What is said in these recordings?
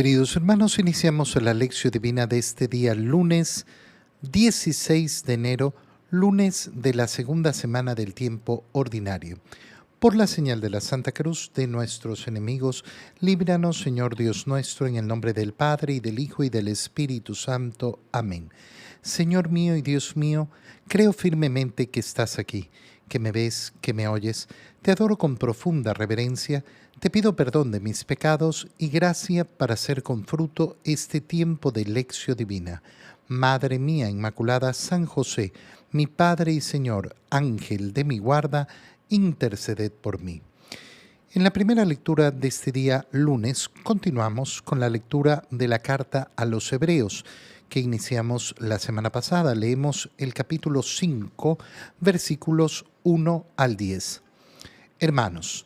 Queridos hermanos, iniciamos la lección divina de este día, lunes 16 de enero, lunes de la segunda semana del tiempo ordinario. Por la señal de la Santa Cruz de nuestros enemigos, líbranos, Señor Dios nuestro, en el nombre del Padre, y del Hijo, y del Espíritu Santo. Amén. Señor mío y Dios mío, creo firmemente que estás aquí, que me ves, que me oyes. Te adoro con profunda reverencia. Te pido perdón de mis pecados y gracia para hacer con fruto este tiempo de lección divina. Madre mía Inmaculada, San José, mi Padre y Señor, Ángel de mi guarda, interceded por mí. En la primera lectura de este día lunes continuamos con la lectura de la carta a los Hebreos que iniciamos la semana pasada. Leemos el capítulo 5, versículos 1 al 10. Hermanos,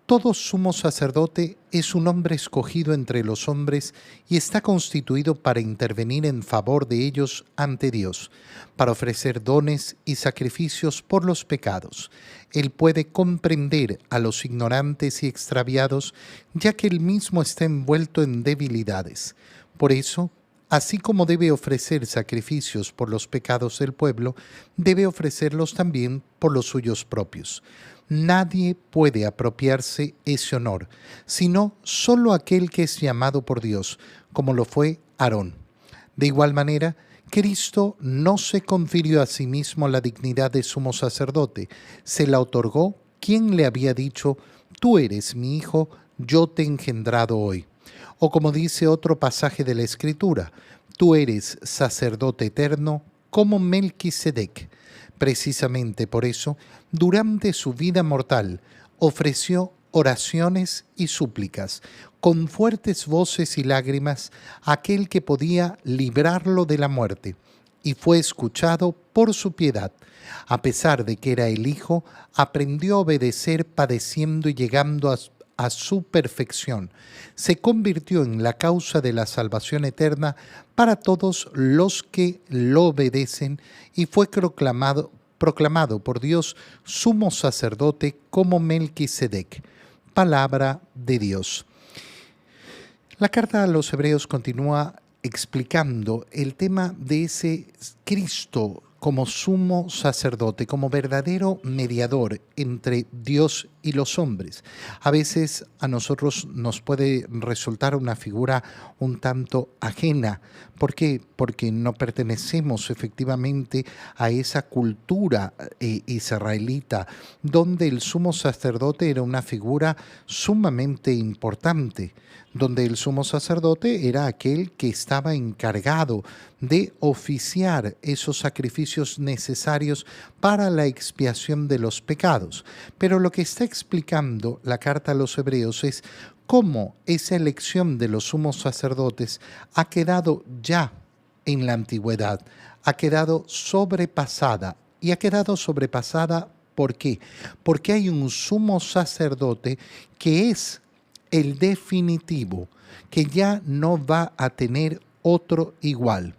todo sumo sacerdote es un hombre escogido entre los hombres y está constituido para intervenir en favor de ellos ante Dios, para ofrecer dones y sacrificios por los pecados. Él puede comprender a los ignorantes y extraviados, ya que él mismo está envuelto en debilidades. Por eso, así como debe ofrecer sacrificios por los pecados del pueblo, debe ofrecerlos también por los suyos propios. Nadie puede apropiarse ese honor, sino solo aquel que es llamado por Dios, como lo fue Aarón. De igual manera, Cristo no se confirió a sí mismo la dignidad de sumo sacerdote, se la otorgó quien le había dicho: «Tú eres mi hijo, yo te he engendrado hoy». O como dice otro pasaje de la Escritura: «Tú eres sacerdote eterno como Melquisedec». Precisamente por eso, durante su vida mortal, ofreció oraciones y súplicas, con fuertes voces y lágrimas, a aquel que podía librarlo de la muerte, y fue escuchado por su piedad. A pesar de que era el Hijo, aprendió a obedecer padeciendo y llegando a su perfección. Se convirtió en la causa de la salvación eterna para todos los que lo obedecen y fue proclamado por Dios sumo sacerdote como Melquisedec. Palabra de Dios. La carta a los Hebreos continúa explicando el tema de ese Cristo como sumo sacerdote, como verdadero mediador entre Dios y los hombres. A veces a nosotros nos puede resultar una figura un tanto ajena. ¿Por qué? Porque no pertenecemos efectivamente a esa cultura israelita, donde el sumo sacerdote era una figura sumamente importante, donde el sumo sacerdote era aquel que estaba encargado de oficiar esos sacrificios necesarios para la expiación de los pecados. Pero lo que está explicando la carta a los Hebreos es cómo esa elección de los sumos sacerdotes ha quedado ya en la antigüedad, ha quedado sobrepasada. Y ha quedado sobrepasada, ¿por qué? Porque hay un sumo sacerdote que es el definitivo, que ya no va a tener otro igual.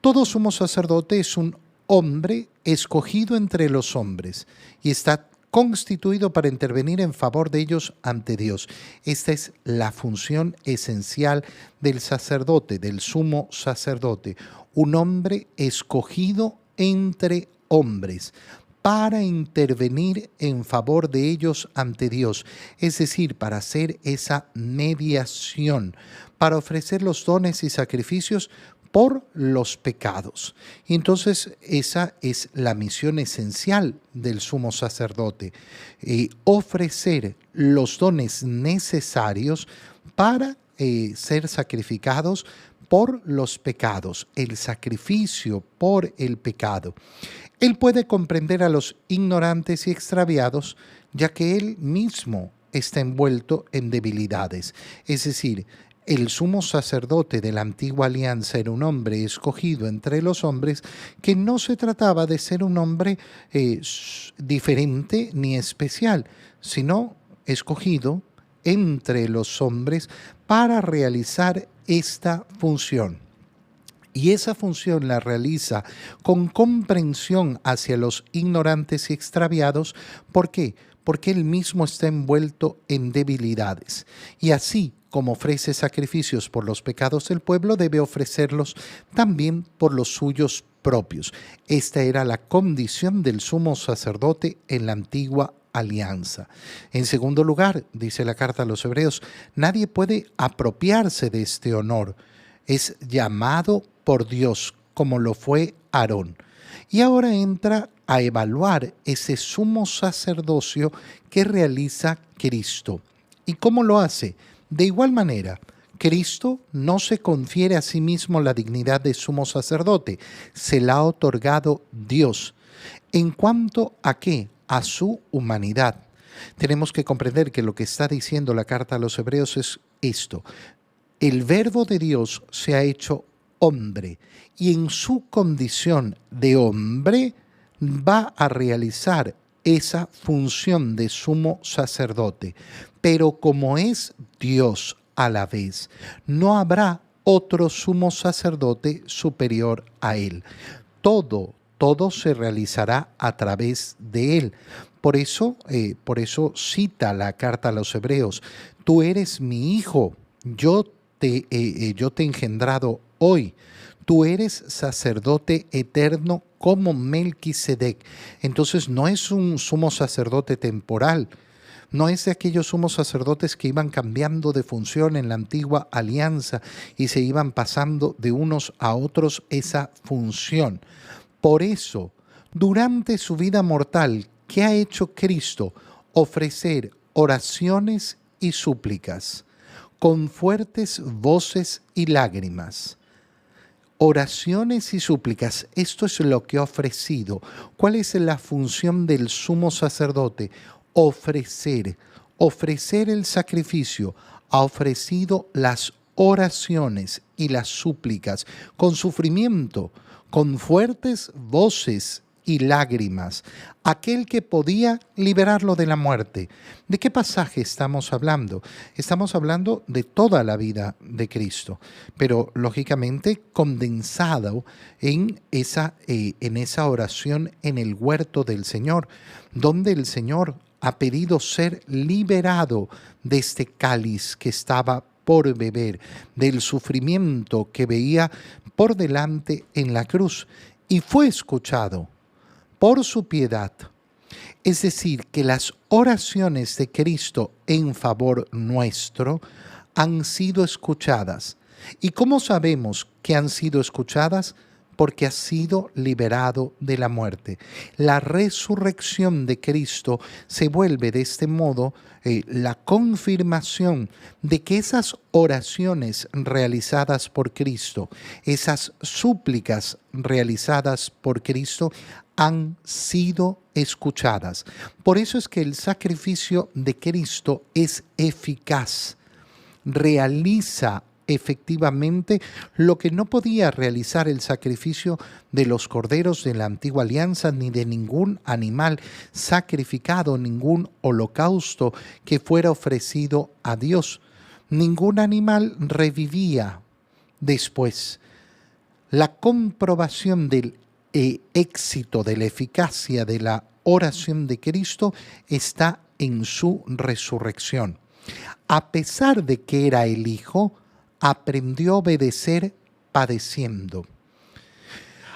Todo sumo sacerdote es un hombre escogido entre los hombres y está constituido para intervenir en favor de ellos ante Dios. Esta es la función esencial del sacerdote, del sumo sacerdote, un hombre escogido entre hombres para intervenir en favor de ellos ante Dios, es decir, para hacer esa mediación, para ofrecer los dones y sacrificios por los pecados. Y entonces esa es la misión esencial del sumo sacerdote, ofrecer los dones necesarios para ser sacrificados por los pecados, el sacrificio por el pecado. Él puede comprender a los ignorantes y extraviados, ya que él mismo está envuelto en debilidades. Es decir, el sumo sacerdote de la antigua alianza era un hombre escogido entre los hombres, que no se trataba de ser un hombre diferente ni especial, sino escogido entre los hombres para realizar esta función. Y esa función la realiza con comprensión hacia los ignorantes y extraviados. ¿Por qué? porque Él mismo está envuelto en debilidades. Y así como ofrece sacrificios por los pecados del pueblo, debe ofrecerlos también por los suyos propios. Esta era la condición del sumo sacerdote en la antigua alianza. En segundo lugar, dice la carta a los Hebreos, nadie puede apropiarse de este honor. Es llamado por Dios, como lo fue Aarón. Y ahora entra a evaluar ese sumo sacerdocio que realiza Cristo. ¿Y cómo lo hace? De igual manera, Cristo no se confiere a sí mismo la dignidad de sumo sacerdote, se la ha otorgado Dios. ¿En cuanto a qué? A su humanidad. Tenemos que comprender que lo que está diciendo la carta a los Hebreos es esto. El Verbo de Dios se ha hecho hombre y en su condición de hombre va a realizar esa función de sumo sacerdote. Pero como es Dios a la vez, no habrá otro sumo sacerdote superior a él. Todo se realizará a través de él. Por eso cita la carta a los Hebreos, tú eres mi hijo, yo te he engendrado hoy. Tú eres sacerdote eterno como Melquisedec. Entonces no es un sumo sacerdote temporal, no es de aquellos sumos sacerdotes que iban cambiando de función en la antigua alianza y se iban pasando de unos a otros esa función. Por eso, durante su vida mortal, ¿qué ha hecho Cristo? Ofrecer oraciones y súplicas, con fuertes voces y lágrimas. Oraciones y súplicas, esto es lo que ha ofrecido. ¿Cuál es la función del sumo sacerdote? Ofrecer el sacrificio. Ha ofrecido las oraciones y las súplicas con sufrimiento, con fuertes voces y lágrimas, aquel que podía liberarlo de la muerte. ¿De qué pasaje estamos hablando? Estamos hablando de toda la vida de Cristo, pero lógicamente condensado en esa oración en el huerto del Señor, donde el Señor ha pedido ser liberado de este cáliz que estaba por beber, del sufrimiento que veía por delante en la cruz, y fue escuchado por su piedad. Es decir, que las oraciones de Cristo en favor nuestro han sido escuchadas. ¿Y cómo sabemos que han sido escuchadas? Porque ha sido liberado de la muerte. La resurrección de Cristo se vuelve de este modo la confirmación de que esas oraciones realizadas por Cristo, esas súplicas realizadas por Cristo, han sido escuchadas. Por eso es que el sacrificio de Cristo es eficaz, realiza efectivamente lo que no podía realizar el sacrificio de los corderos de la antigua alianza, ni de ningún animal sacrificado, ningún holocausto que fuera ofrecido a Dios. Ningún animal revivía después. La comprobación del éxito, de la eficacia de la oración de Cristo está en su resurrección. A pesar de que era el Hijo, aprendió a obedecer padeciendo.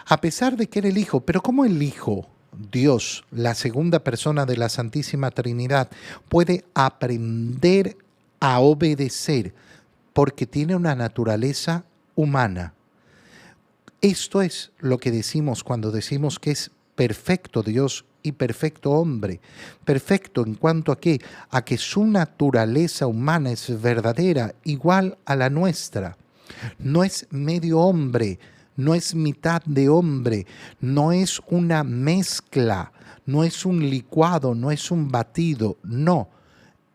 A pesar de que era el Hijo, pero ¿cómo el Hijo, Dios, la segunda persona de la Santísima Trinidad, puede aprender a obedecer? Porque tiene una naturaleza humana. Esto es lo que decimos cuando decimos que es perfecto Dios y perfecto hombre. Perfecto en cuanto a qué? A que su naturaleza humana es verdadera, igual a la nuestra. No es medio hombre, no es mitad de hombre, no es una mezcla, no es un licuado, no es un batido, no.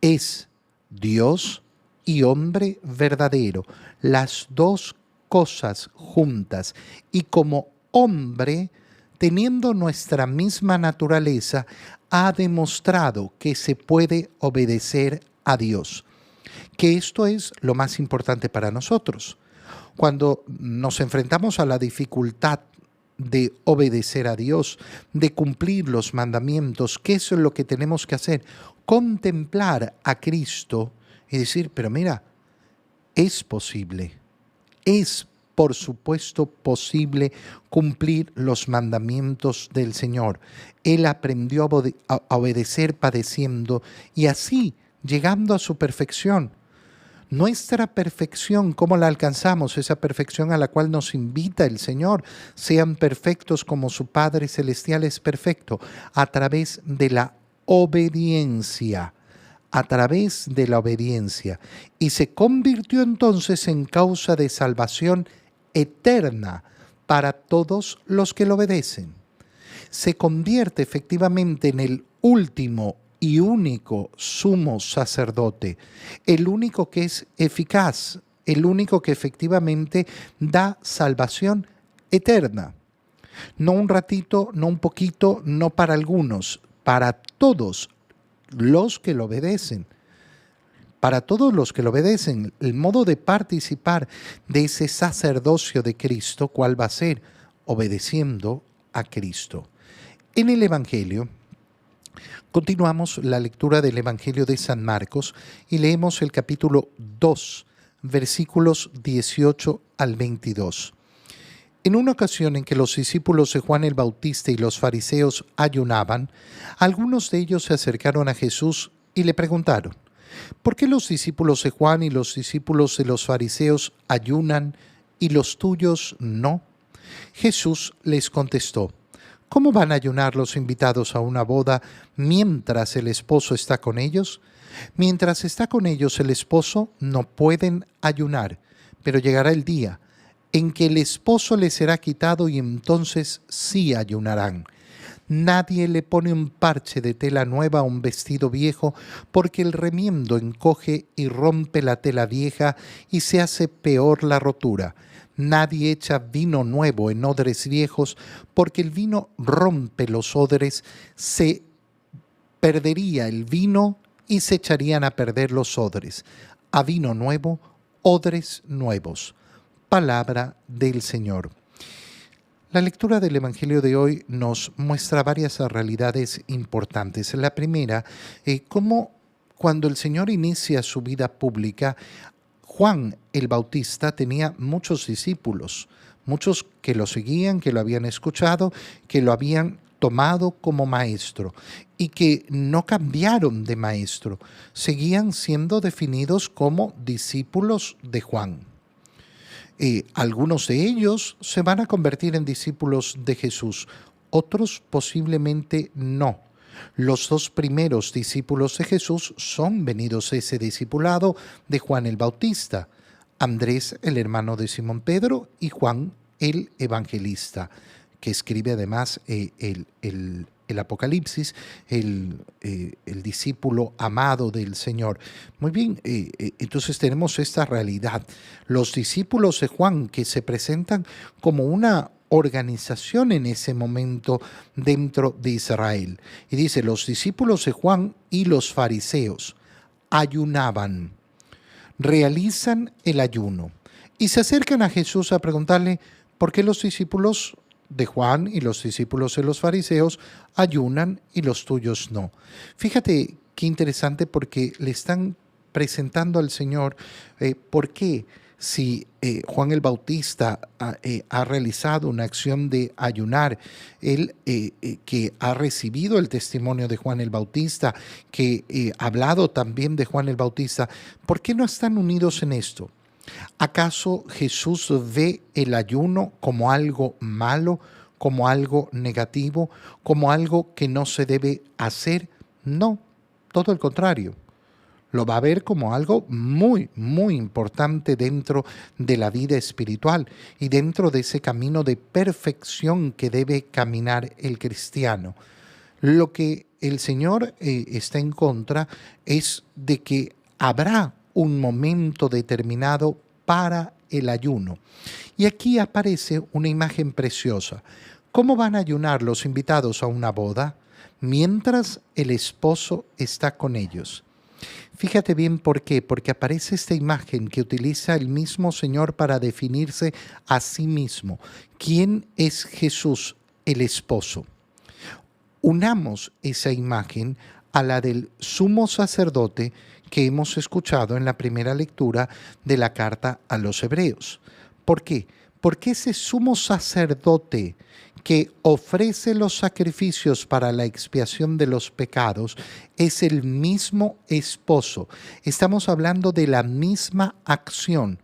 Es Dios y hombre verdadero, las dos cosas juntas. Y como hombre, teniendo nuestra misma naturaleza, ha demostrado que se puede obedecer a Dios. Que esto es lo más importante para nosotros. Cuando nos enfrentamos a la dificultad de obedecer a Dios, de cumplir los mandamientos. ¿Qué es lo que tenemos que hacer? Contemplar a Cristo y decir, pero mira, es posible, es por supuesto posible cumplir los mandamientos del Señor. Él aprendió a obedecer padeciendo y así llegando a su perfección. Nuestra perfección, ¿cómo la alcanzamos? Esa perfección a la cual nos invita el Señor. Sean perfectos como su Padre Celestial es perfecto, a través de la obediencia. A través de la obediencia. Y se convirtió entonces en causa de salvación eterna para todos los que lo obedecen. Se convierte efectivamente en el último y único sumo sacerdote, el único que es eficaz, el único que efectivamente da salvación eterna. No un ratito, no un poquito, no para algunos, para todos los que lo obedecen. Para todos los que lo obedecen, el modo de participar de ese sacerdocio de Cristo, ¿cuál va a ser? Obedeciendo a Cristo. En el Evangelio, continuamos la lectura del Evangelio de San Marcos y leemos el capítulo 2, versículos 18 al 22. En una ocasión en que los discípulos de Juan el Bautista y los fariseos ayunaban, algunos de ellos se acercaron a Jesús y le preguntaron, ¿por qué los discípulos de Juan y los discípulos de los fariseos ayunan y los tuyos no? Jesús les contestó, ¿cómo van a ayunar los invitados a una boda mientras el esposo está con ellos? Mientras está con ellos el esposo no pueden ayunar, pero llegará el día en que el esposo les será quitado y entonces sí ayunarán. Nadie le pone un parche de tela nueva a un vestido viejo, porque el remiendo encoge y rompe la tela vieja y se hace peor la rotura. Nadie echa vino nuevo en odres viejos, porque el vino rompe los odres, se perdería el vino y se echarían a perder los odres. A vino nuevo, odres nuevos. Palabra del Señor. La lectura del Evangelio de hoy nos muestra varias realidades importantes. La primera, cómo cuando el Señor inicia su vida pública, Juan el Bautista tenía muchos discípulos, muchos que lo seguían, que lo habían escuchado, que lo habían tomado como maestro y que no cambiaron de maestro, seguían siendo definidos como discípulos de Juan. Algunos de ellos se van a convertir en discípulos de Jesús, otros posiblemente no. Los dos primeros discípulos de Jesús son venidos a ese discipulado de Juan el Bautista, Andrés, el hermano de Simón Pedro, y Juan el Evangelista, que escribe además el Apocalipsis, el discípulo amado del Señor. Muy bien, entonces tenemos esta realidad. Los discípulos de Juan que se presentan como una organización en ese momento dentro de Israel. Y dice, los discípulos de Juan y los fariseos ayunaban, realizan el ayuno y se acercan a Jesús a preguntarle por qué los discípulos de Juan y los discípulos de los fariseos ayunan y los tuyos no. Fíjate qué interesante porque le están presentando al Señor por qué si Juan el Bautista ha realizado una acción de ayunar, él que ha recibido el testimonio de Juan el Bautista, que ha hablado también de Juan el Bautista, ¿por qué no están unidos en esto? ¿Acaso Jesús ve el ayuno como algo malo, como algo negativo, como algo que no se debe hacer? No, todo el contrario. Lo va a ver como algo muy, muy importante dentro de la vida espiritual y dentro de ese camino de perfección que debe caminar el cristiano. Lo que el Señor está en contra es de que habrá un momento determinado para el ayuno. Y aquí aparece una imagen preciosa. ¿Cómo van a ayunar los invitados a una boda? Mientras el esposo está con ellos. Fíjate bien por qué, porque aparece esta imagen que utiliza el mismo Señor para definirse a sí mismo. ¿Quién es Jesús, el esposo? Unamos esa imagen a la del sumo sacerdote que hemos escuchado en la primera lectura de la carta a los Hebreos. ¿Por qué? Porque ese sumo sacerdote que ofrece los sacrificios para la expiación de los pecados es el mismo esposo. Estamos hablando de la misma acción.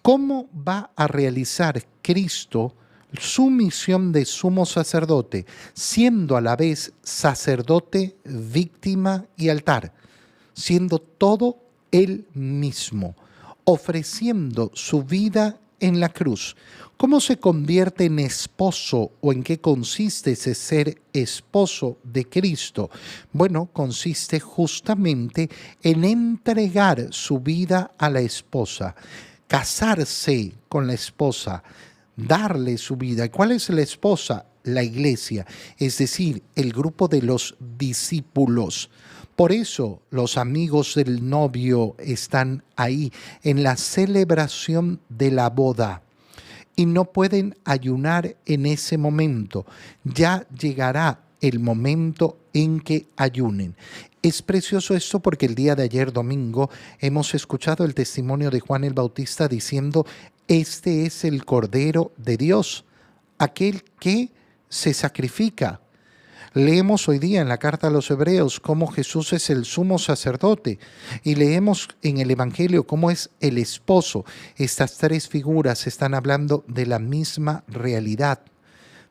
¿Cómo va a realizar Cristo su misión de sumo sacerdote, siendo a la vez sacerdote, víctima y altar, siendo todo él mismo, ofreciendo su vida en la cruz? ¿Cómo se convierte en esposo o en qué consiste ese ser esposo de Cristo? Bueno, consiste justamente en entregar su vida a la esposa, casarse con la esposa, darle su vida. ¿Y cuál es la esposa? La iglesia, es decir, el grupo de los discípulos. Por eso los amigos del novio están ahí en la celebración de la boda y no pueden ayunar en ese momento. Ya llegará el momento en que ayunen. Es precioso esto porque el día de ayer domingo hemos escuchado el testimonio de Juan el Bautista diciendo: este es el Cordero de Dios, aquel que se sacrifica. Leemos hoy día en la carta a los Hebreos cómo Jesús es el sumo sacerdote y leemos en el Evangelio cómo es el esposo. Estas tres figuras están hablando de la misma realidad,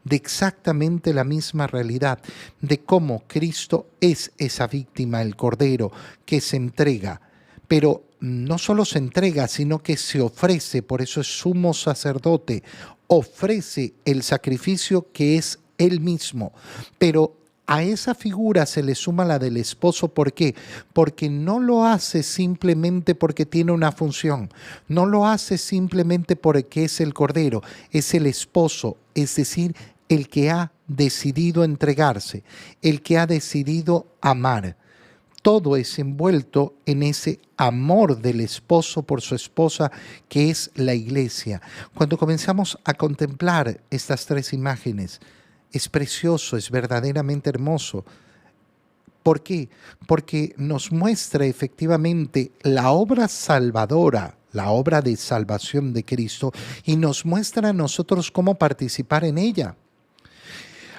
de exactamente la misma realidad, de cómo Cristo es esa víctima, el Cordero, que se entrega. Pero no solo se entrega, sino que se ofrece, por eso es sumo sacerdote, ofrece el sacrificio que es él mismo. Pero a esa figura se le suma la del esposo. ¿Por qué? Porque no lo hace simplemente porque tiene una función, no lo hace simplemente porque es el Cordero, es el esposo, es decir, el que ha decidido entregarse, el que ha decidido amar. Todo es envuelto en ese amor del esposo por su esposa, que es la iglesia. Cuando comenzamos a contemplar estas tres imágenes, es precioso, es verdaderamente hermoso. ¿Por qué? Porque nos muestra efectivamente la obra salvadora, la obra de salvación de Cristo, y nos muestra a nosotros cómo participar en ella.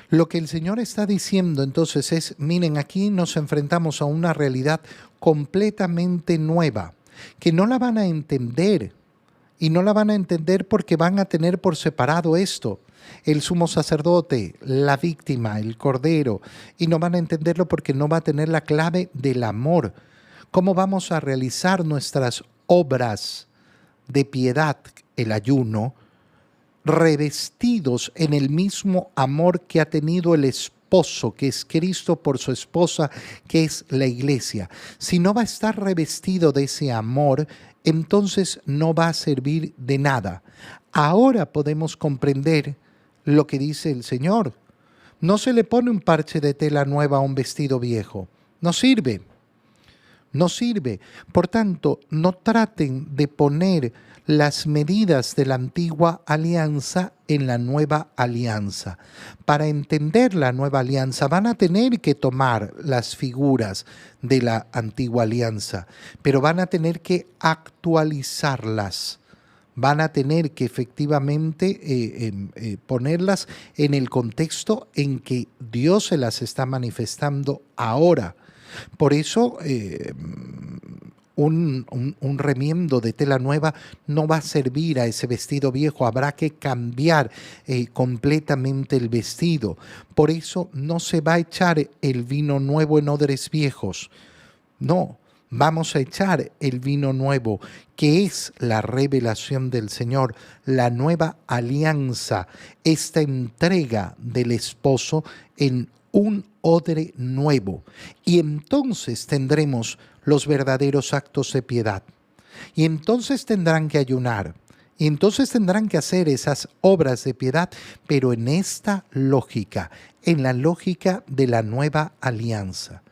Lo que el Señor está diciendo entonces es: miren, aquí nos enfrentamos a una realidad completamente nueva, que no la van a entender, y no la van a entender porque van a tener por separado esto, el sumo sacerdote, la víctima, el Cordero, y no van a entenderlo porque no va a tener la clave del amor. ¿Cómo vamos a realizar nuestras obras de piedad, el ayuno, revestidos en el mismo amor que ha tenido el esposo, que es Cristo, por su esposa, que es la iglesia? Si no va a estar revestido de ese amor, entonces no va a servir de nada. Ahora podemos comprender lo que dice el Señor. No se le pone un parche de tela nueva a un vestido viejo. No sirve. No sirve. Por tanto, no traten de poner las medidas de la antigua alianza en la nueva alianza. Para entender la nueva alianza van a tener que tomar las figuras de la antigua alianza, pero van a tener que actualizarlas. Van a tener que efectivamente ponerlas en el contexto en que Dios se las está manifestando ahora. Por eso un remiendo de tela nueva no va a servir a ese vestido viejo, habrá que cambiar completamente el vestido. Por eso no se va a echar el vino nuevo en odres viejos, no. Vamos a echar el vino nuevo, que es la revelación del Señor, la nueva alianza, esta entrega del esposo en un odre nuevo. Y entonces tendremos los verdaderos actos de piedad. Y entonces tendrán que ayunar. Y entonces tendrán que hacer esas obras de piedad, pero en esta lógica, en la lógica de la nueva alianza.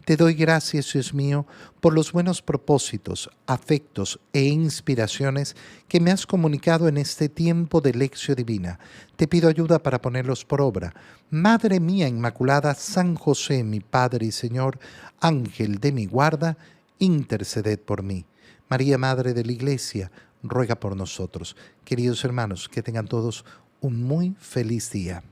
Te doy gracias, Dios mío, por los buenos propósitos, afectos e inspiraciones que me has comunicado en este tiempo de lección divina. Te pido ayuda para ponerlos por obra. Madre mía Inmaculada, San José, mi Padre y Señor, Ángel de mi guarda, interceded por mí. María, Madre de la Iglesia, ruega por nosotros. Queridos hermanos, que tengan todos un muy feliz día.